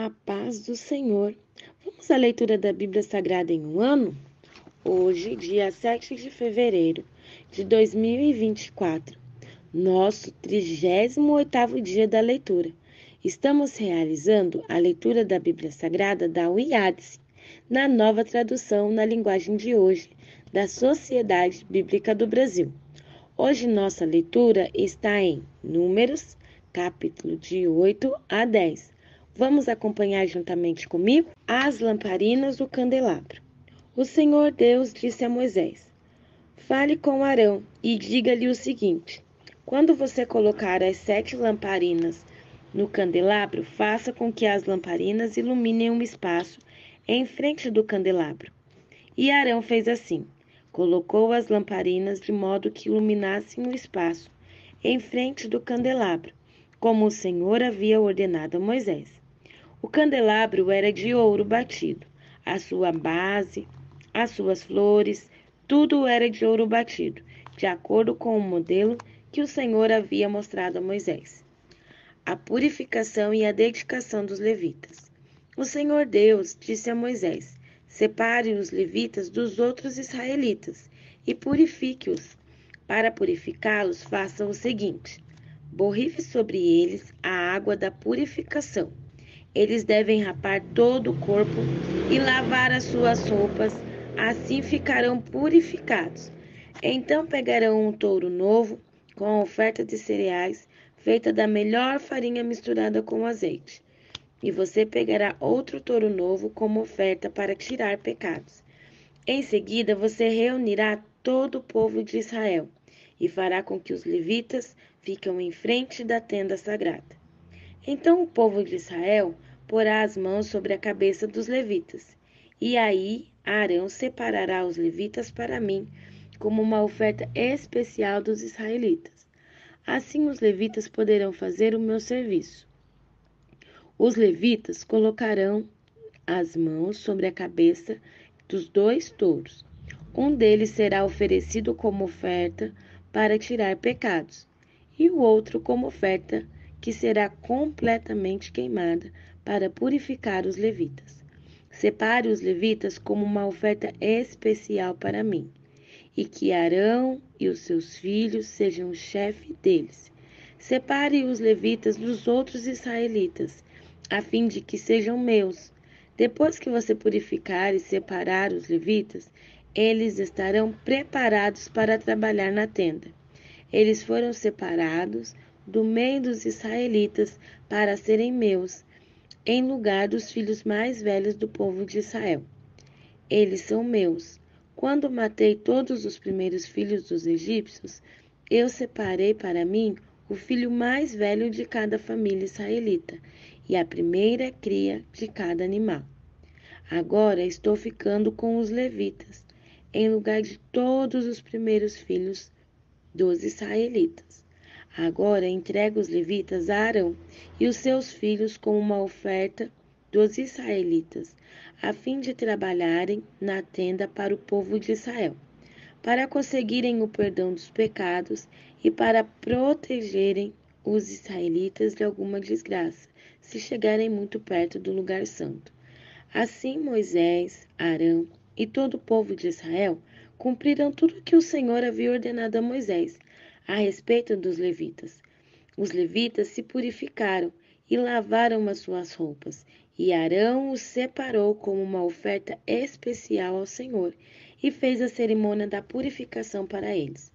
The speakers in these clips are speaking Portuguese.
A paz do Senhor. Vamos à leitura da Bíblia Sagrada em um ano? Hoje, dia 7 de fevereiro de 2024, nosso 38º dia da leitura. Estamos realizando a leitura da Bíblia Sagrada da UIADSE, na nova tradução na linguagem de hoje, da Sociedade Bíblica do Brasil. Hoje nossa leitura está em Números, capítulo de 8 a 10. Vamos acompanhar juntamente comigo? As lamparinas do candelabro. O Senhor Deus disse a Moisés: Fale com Arão e diga-lhe o seguinte: quando você colocar as 7 lamparinas no candelabro, faça com que as lamparinas iluminem um espaço em frente do candelabro. E Arão fez assim: colocou as lamparinas de modo que iluminassem o espaço em frente do candelabro, como o Senhor havia ordenado a Moisés. O candelabro era de ouro batido, a sua base, as suas flores, tudo era de ouro batido, de acordo com o modelo que o Senhor havia mostrado a Moisés. A purificação e a dedicação dos levitas. O Senhor Deus disse a Moisés: separe os levitas dos outros israelitas e purifique-os. Para purificá-los, faça o seguinte: borrife sobre eles a água da purificação. Eles devem rapar todo o corpo e lavar as suas roupas, assim ficarão purificados. Então pegarão um touro novo, com a oferta de cereais, feita da melhor farinha misturada com azeite. E você pegará outro touro novo como oferta para tirar pecados. Em seguida, você reunirá todo o povo de Israel e fará com que os levitas fiquem em frente da tenda sagrada. Então o povo de Israel porá as mãos sobre a cabeça dos levitas, e aí Arão separará os levitas para mim, como uma oferta especial dos israelitas. Assim os levitas poderão fazer o meu serviço. Os levitas colocarão as mãos sobre a cabeça dos 2 touros. Um deles será oferecido como oferta para tirar pecados, e o outro como oferta que será completamente queimada para purificar os levitas. Separe os levitas como uma oferta especial para mim, e que Arão e os seus filhos sejam o chefe deles. Separe os levitas dos outros israelitas, a fim de que sejam meus. Depois que você purificar e separar os levitas, eles estarão preparados para trabalhar na tenda. Eles foram separados do meio dos israelitas para serem meus, em lugar dos filhos mais velhos do povo de Israel. Eles são meus. Quando matei todos os primeiros filhos dos egípcios, eu separei para mim o filho mais velho de cada família israelita e a primeira cria de cada animal. Agora estou ficando com os levitas, em lugar de todos os primeiros filhos dos israelitas. Agora entrego os levitas a Arão e os seus filhos como uma oferta dos israelitas, a fim de trabalharem na tenda para o povo de Israel, para conseguirem o perdão dos pecados e para protegerem os israelitas de alguma desgraça, se chegarem muito perto do lugar santo. Assim Moisés, Arão e todo o povo de Israel cumpriram tudo o que o Senhor havia ordenado a Moisés a respeito dos levitas. Os levitas se purificaram e lavaram as suas roupas, e Arão os separou como uma oferta especial ao Senhor e fez a cerimônia da purificação para eles.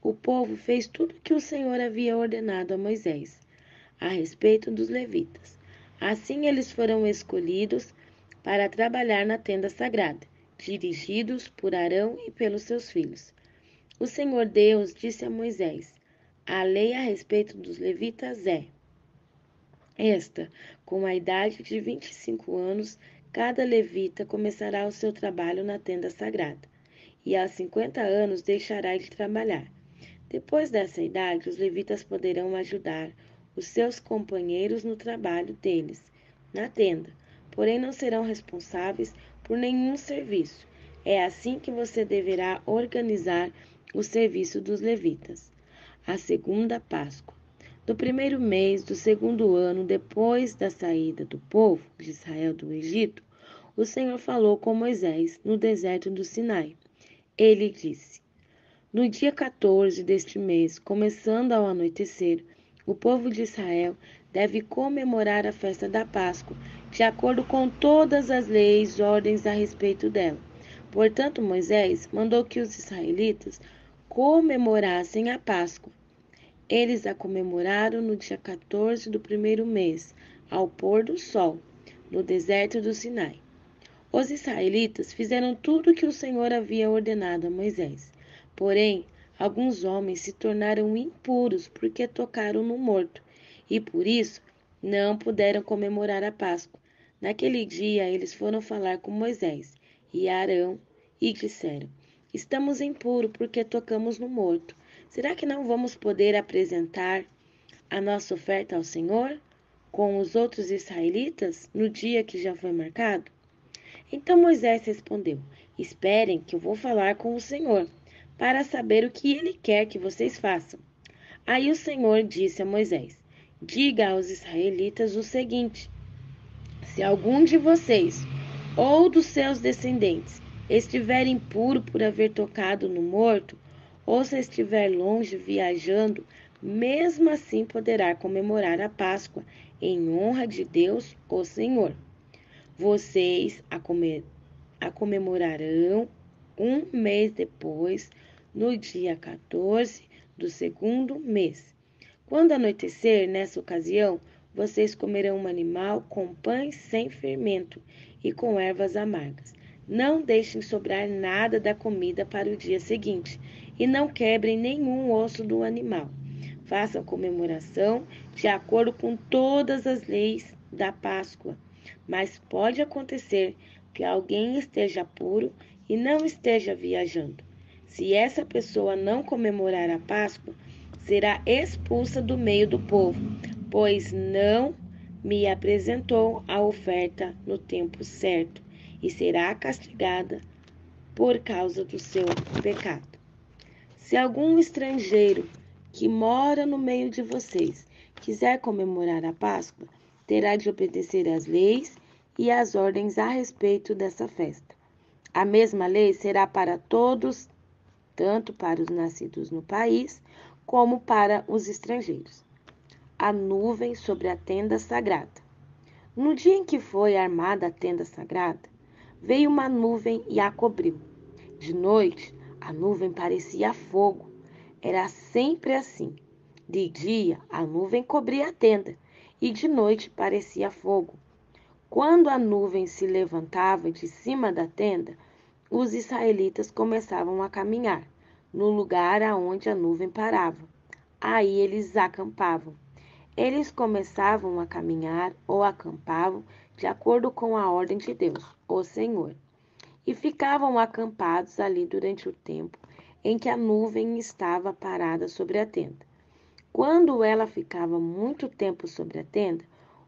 O povo fez tudo o que o Senhor havia ordenado a Moisés a respeito dos levitas. Assim eles foram escolhidos para trabalhar na tenda sagrada, dirigidos por Arão e pelos seus filhos. O Senhor Deus disse a Moisés: a lei a respeito dos levitas é esta: com a idade de 25 anos, cada levita começará o seu trabalho na tenda sagrada, e aos 50 anos deixará de trabalhar. Depois dessa idade, os levitas poderão ajudar os seus companheiros no trabalho deles, na tenda, porém não serão responsáveis por nenhum serviço. É assim que você deverá organizar o serviço dos levitas. A segunda Páscoa. do primeiro mês do segundo ano depois da saída do povo de Israel do Egito, o Senhor falou com Moisés no deserto do Sinai. Ele disse: No dia 14 deste mês, começando ao anoitecer, o povo de Israel deve comemorar a festa da Páscoa, de acordo com todas as leis e ordens a respeito dela. Portanto, Moisés mandou que os israelitas comemorassem a Páscoa. Eles a comemoraram no dia 14 do primeiro mês, ao pôr do sol, no deserto do Sinai. Os israelitas fizeram tudo o que o Senhor havia ordenado a Moisés. Porém, alguns homens se tornaram impuros porque tocaram no morto, e por isso não puderam comemorar a Páscoa. Naquele dia, eles foram falar com Moisés e Arão e disseram: Estamos impuros porque tocamos no morto. Será que não vamos poder apresentar a nossa oferta ao Senhor com os outros israelitas no dia que já foi marcado? Então Moisés respondeu: Esperem que eu vou falar com o Senhor, para saber o que ele quer que vocês façam. Aí o Senhor disse a Moisés: Diga aos israelitas o seguinte: Se algum de vocês ou dos seus descendentes estiver impuro por haver tocado no morto, ou se estiver longe viajando, mesmo assim poderá comemorar a Páscoa em honra de Deus, o Senhor. Vocês a comemorarão um mês depois, no dia 14 do segundo mês. Quando anoitecer, nessa ocasião, vocês comerão um animal com pães sem fermento e com ervas amargas. Não deixem sobrar nada da comida para o dia seguinte e não quebrem nenhum osso do animal. Façam comemoração de acordo com todas as leis da Páscoa. Mas pode acontecer que alguém esteja puro e não esteja viajando. Se essa pessoa não comemorar a Páscoa, será expulsa do meio do povo, pois não me apresentou a oferta no tempo certo, e será castigada por causa do seu pecado. Se algum estrangeiro que mora no meio de vocês quiser comemorar a Páscoa, terá de obedecer às leis e às ordens a respeito dessa festa. A mesma lei será para todos, tanto para os nascidos no país, como para os estrangeiros. A nuvem sobre a tenda sagrada. No dia em que foi armada a tenda sagrada, veio uma nuvem e a cobriu. De noite, a nuvem parecia fogo. Era sempre assim. De dia, a nuvem cobria a tenda, e de noite parecia fogo. Quando a nuvem se levantava de cima da tenda, os israelitas começavam a caminhar no lugar aonde a nuvem parava. Aí eles acampavam. Eles começavam a caminhar ou acampavam de acordo com a ordem de Deus, o Senhor, e ficavam acampados ali durante o tempo em que a nuvem estava parada sobre a tenda. Quando ela ficava muito tempo sobre a tenda,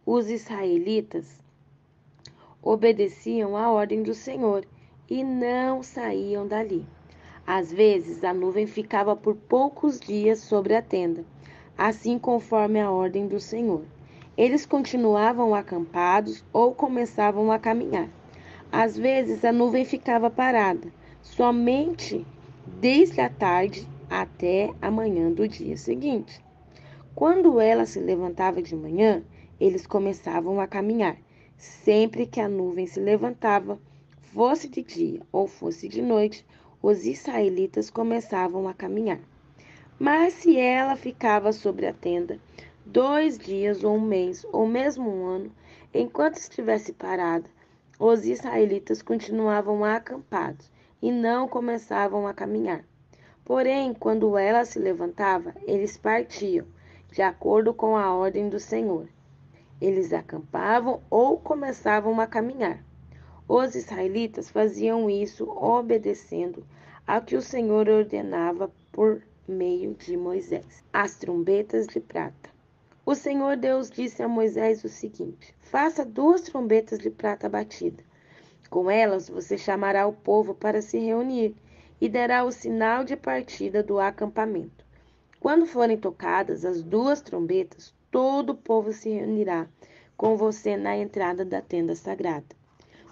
os israelitas obedeciam à ordem do Senhor e não saíam dali. Às vezes, a nuvem ficava por poucos dias sobre a tenda, assim conforme a ordem do Senhor. Eles continuavam acampados ou começavam a caminhar. Às vezes, a nuvem ficava parada, somente desde a tarde até a manhã do dia seguinte. Quando ela se levantava de manhã, eles começavam a caminhar. Sempre que a nuvem se levantava, fosse de dia ou fosse de noite, os israelitas começavam a caminhar. Mas se ela ficava sobre a tenda 2 dias ou um mês, ou mesmo um ano, enquanto estivesse parada, os israelitas continuavam acampados e não começavam a caminhar. Porém, quando ela se levantava, eles partiam, de acordo com a ordem do Senhor. Eles acampavam ou começavam a caminhar. Os israelitas faziam isso obedecendo ao que o Senhor ordenava por meio de Moisés. As trombetas de prata. O Senhor Deus disse a Moisés o seguinte: Faça 2 trombetas de prata batida. Com elas você chamará o povo para se reunir e dará o sinal de partida do acampamento. Quando forem tocadas as 2 trombetas, todo o povo se reunirá com você na entrada da tenda sagrada.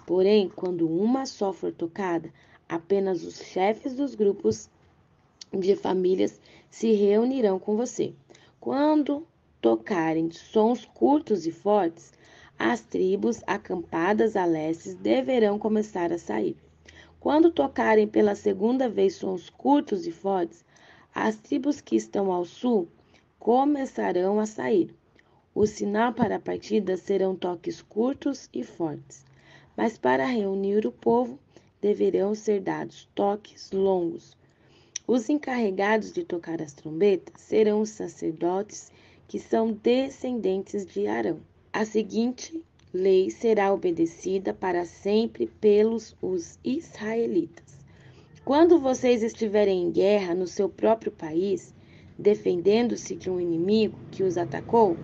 Porém, quando uma só for tocada, apenas os chefes dos grupos de famílias se reunirão com você. Quando tocarem sons curtos e fortes, as tribos acampadas a leste deverão começar a sair. Quando tocarem pela segunda vez sons curtos e fortes, as tribos que estão ao sul começarão a sair. O sinal para a partida serão toques curtos e fortes, mas para reunir o povo deverão ser dados toques longos. Os encarregados de tocar as trombetas serão os sacerdotes que são descendentes de Arão. A seguinte lei será obedecida para sempre pelos os israelitas. Quando vocês estiverem em guerra no seu próprio país, defendendo-se de um inimigo que os atacou,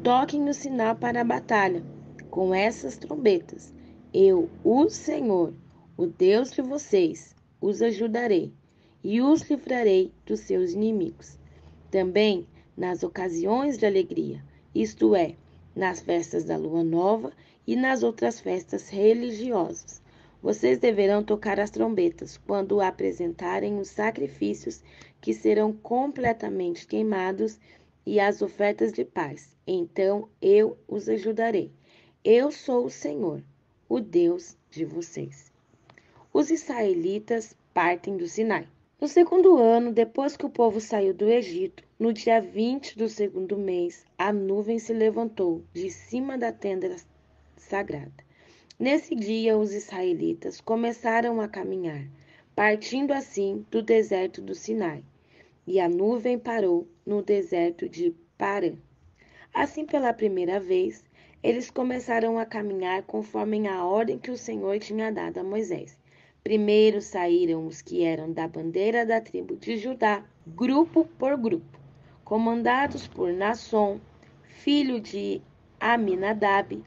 toquem no sinal para a batalha com essas trombetas. Eu, o Senhor, o Deus de vocês, os ajudarei e os livrarei dos seus inimigos. Também nas ocasiões de alegria, isto é, nas festas da lua nova e nas outras festas religiosas. Vocês deverão tocar as trombetas quando apresentarem os sacrifícios que serão completamente queimados e as ofertas de paz. Então eu os ajudarei. Eu sou o Senhor, o Deus de vocês. Os israelitas partem do Sinai. No segundo ano, depois que o povo saiu do Egito, no dia 20 do segundo mês, a nuvem se levantou de cima da tenda sagrada. Nesse dia, os israelitas começaram a caminhar, partindo assim do deserto do Sinai, e a nuvem parou no deserto de Parã. Assim, pela primeira vez, eles começaram a caminhar conforme a ordem que o Senhor tinha dado a Moisés. Primeiro saíram os que eram da bandeira da tribo de Judá, grupo por grupo, comandados por Nasson, filho de Aminadab.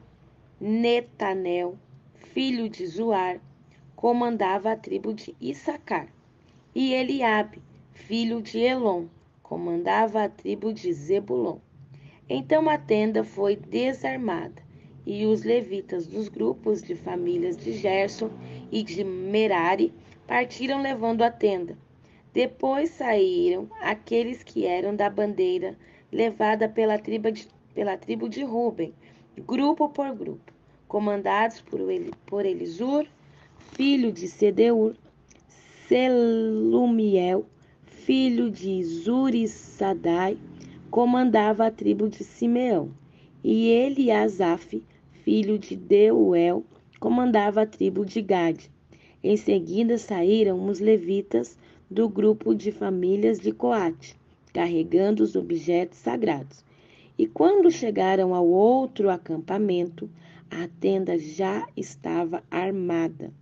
Netanel, filho de Zuar, comandava a tribo de Issacar. E Eliabe, filho de Elon, comandava a tribo de Zebulon. Então a tenda foi desarmada, e os levitas dos grupos de famílias de Gerson e de Merari partiram levando a tenda. Depois saíram aqueles que eram da bandeira levada pela tribo de Ruben, grupo por grupo, comandados por Elisur, filho de Sedeur, Selumiel, filho de Zurissadai, comandava a tribo de Simeão, e Eliasaf, filho de Deuel, comandava a tribo de Gade. Em seguida saíram os levitas do grupo de famílias de Coate, carregando os objetos sagrados. E quando chegaram ao outro acampamento, a tenda já estava armada.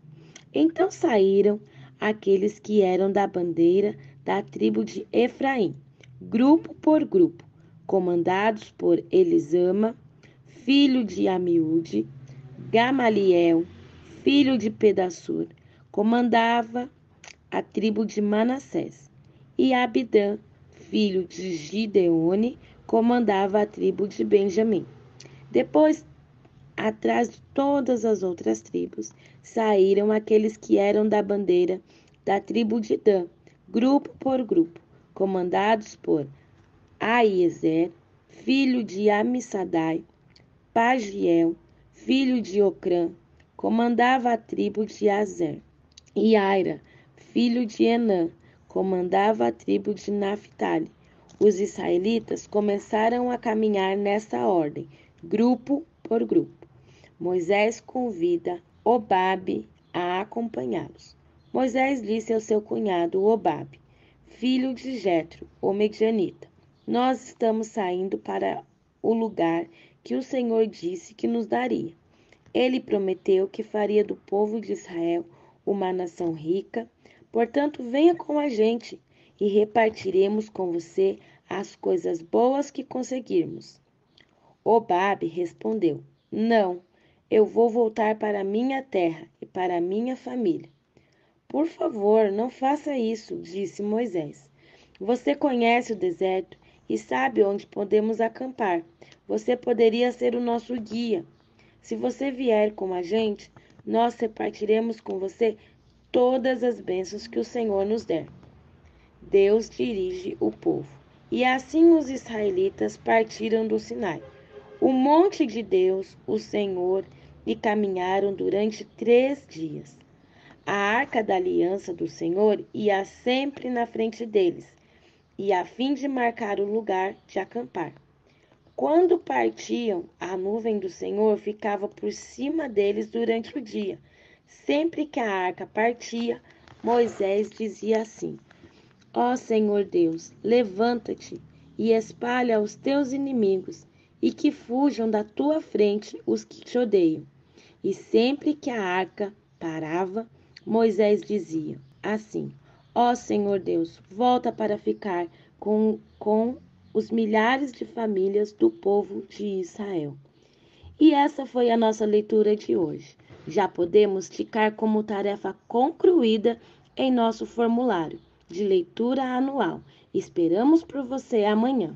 Então saíram aqueles que eram da bandeira da tribo de Efraim, grupo por grupo, comandados por Elisama, filho de Amiúde. Gamaliel, filho de Pedassur, comandava a tribo de Manassés. E Abidã, filho de Gideone, comandava a tribo de Benjamim. Depois, atrás de todas as outras tribos, saíram aqueles que eram da bandeira da tribo de Dan, grupo por grupo, comandados por Aiezer, filho de Amissadai. Pagiel, filho de Ocrã, comandava a tribo de Azer. E Aira, filho de Enã, comandava a tribo de Naphtali. Os israelitas começaram a caminhar nessa ordem, grupo por grupo. Moisés convida Obabe a acompanhá-los. Moisés disse ao seu cunhado Obabe, filho de Jetro, o medianita: Nós estamos saindo para o lugar que o Senhor disse que nos daria. Ele prometeu que faria do povo de Israel uma nação rica. Portanto, venha com a gente e repartiremos com você as coisas boas que conseguirmos. Obabe respondeu: Não, eu vou voltar para minha terra e para minha família. Por favor, não faça isso, disse Moisés. Você conhece o deserto e sabe onde podemos acampar. Você poderia ser o nosso guia. Se você vier com a gente, nós repartiremos com você todas as bênçãos que o Senhor nos der. Deus dirige o povo. E assim os israelitas partiram do Sinai, o monte de Deus, o Senhor, e caminharam durante 3 dias. A arca da aliança do Senhor ia sempre na frente deles, e a fim de marcar o lugar de acampar. Quando partiam, a nuvem do Senhor ficava por cima deles durante o dia. Sempre que a arca partia, Moisés dizia assim: Ó Senhor Deus, levanta-te e espalha os teus inimigos, e que fujam da tua frente os que te odeiam. E sempre que a arca parava, Moisés dizia assim: Ó Senhor Deus, volta para ficar com os milhares de famílias do povo de Israel. E essa foi a nossa leitura de hoje. Já podemos ticar como tarefa concluída em nosso formulário de leitura anual. Esperamos por você amanhã.